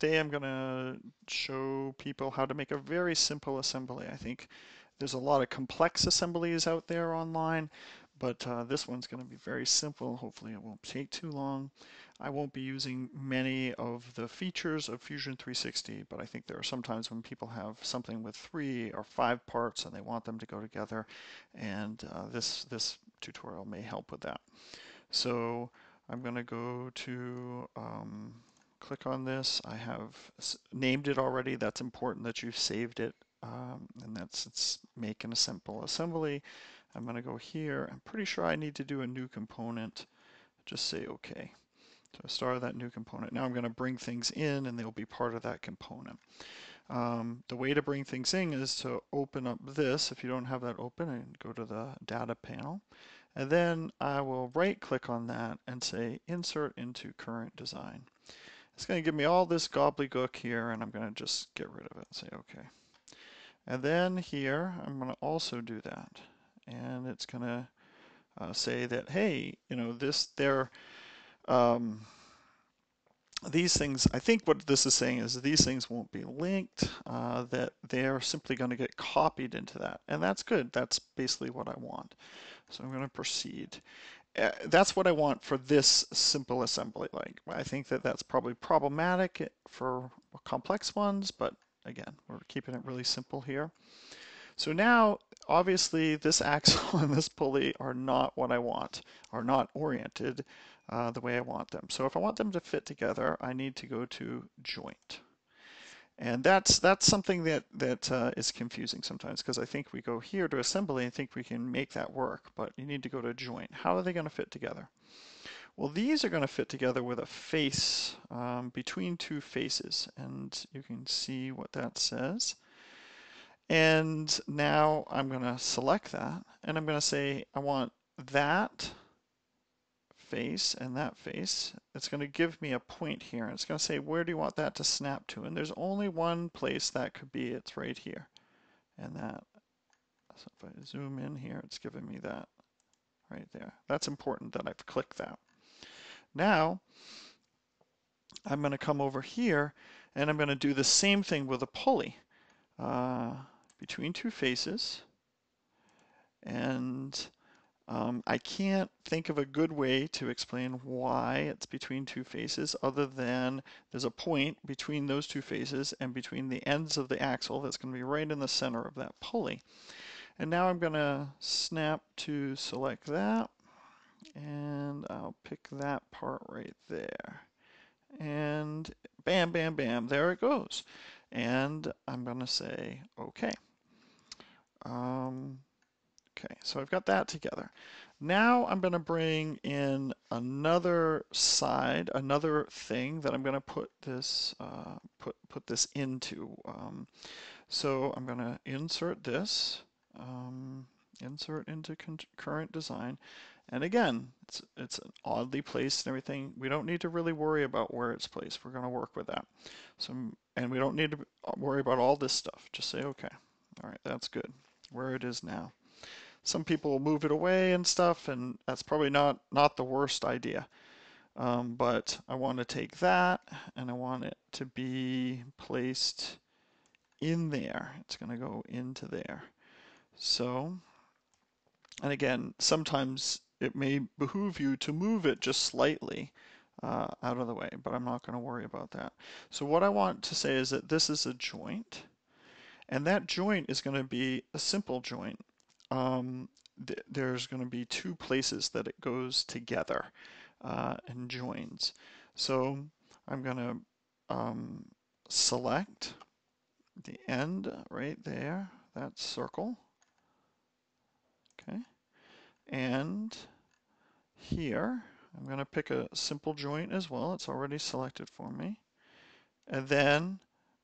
Today I'm going to show people how to make a very simple assembly. I think there's a lot of complex assemblies out there online, but this one's going to be very simple. Hopefully it won't take too long. I won't be using many of the features of Fusion 360, but I think there are sometimes when people have something with 3 or 5 parts and they want them to go together, and this tutorial may help with that. So I'm going to go to click on this. I have named it already. That's important that you've saved it, and it's making a simple assembly. I'm going to go here. I'm pretty sure I need to do a new component. Just say OK. So I started that new component. Now I'm going to bring things in, and they'll be part of that component. The way to bring things in is to open up this. If you don't have that open, and go to the data panel. And then I will right click on that and say insert into current design. It's going to give me all this gobbledygook here, and I'm going to just get rid of it and say OK. And then here I'm going to also do that, and it's going to say that, hey, you know, these things, I think what this is saying is these things won't be linked, that they're simply going to get copied into that. And that's good. That's basically what I want. So I'm going to proceed. That's what I want for this simple assembly. Like, I think that that's probably problematic for complex ones, but again, we're keeping it really simple here. So now, obviously, this axle and this pulley are not what I want, are not oriented the way I want them. So if I want them to fit together, I need to go to joint. And that's something that is confusing sometimes, because I think we go here to assembly and think we can make that work, but you need to go to joint. How are they going to fit together? Well, these are going to fit together with a face between two faces, and you can see what that says. And now I'm going to select that, and I'm going to say I want that face and that face. It's going to give me a point here. It's going to say, where do you want that to snap to? And there's only one place that could be. It's right here. And that, so if I zoom in here, it's giving me that right there. That's important that I've clicked that. Now, I'm going to come over here, and I'm going to do the same thing with a pulley between two faces. And I can't think of a good way to explain why it's between two faces other than there's a point between those two faces and between the ends of the axle that's going to be right in the center of that pulley. And now I'm going to snap to select that, and I'll pick that part right there. And bam, bam, bam, there it goes. And I'm going to say OK. Okay, so I've got that together. Now I'm going to bring in another side, another thing that I'm going to put this put this into. So I'm going to insert this, insert into current design, and again, it's an oddly placed and everything. We don't need to really worry about where it's placed. We're going to work with that. So, and we don't need to worry about all this stuff. Just say okay. All right, that's good. Where it is now. Some people will move it away and stuff, and that's probably not the worst idea. But I want to take that, and I want it to be placed in there. It's going to go into there. So, and again, sometimes it may behoove you to move it just slightly out of the way, but I'm not going to worry about that. So what I want to say is that this is a joint, and that joint is going to be a simple joint. There's going to be two places that it goes together and joins. So I'm going to select the end right there, that circle. Okay. And here, I'm going to pick a simple joint as well. It's already selected for me. And then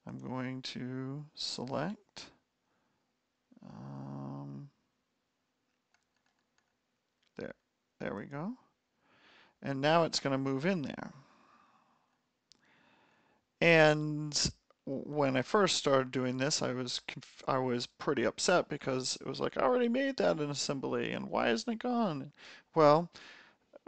I'm going to select there we go. And now it's going to move in there. And when I first started doing this, I was pretty upset because it was like, I already made that in assembly, and why isn't it gone? Well,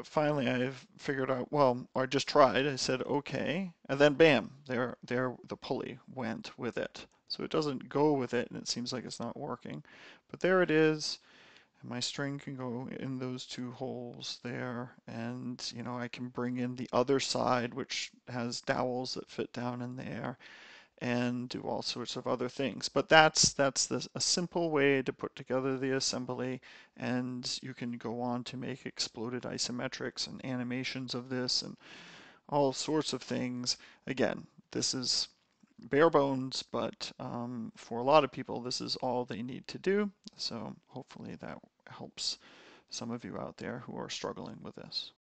finally I've figured out, well, or I just tried, I said okay, and then bam, there the pulley went with it. So it doesn't go with it and it seems like it's not working. But there it is. And my string can go in those two holes there, and I can bring in the other side, which has dowels that fit down in there, and do all sorts of other things. But a simple way to put together the assembly, and you can go on to make exploded isometrics and animations of this and all sorts of things. Again, this is bare bones, but for a lot of people, this is all they need to do. So hopefully that helps some of you out there who are struggling with this.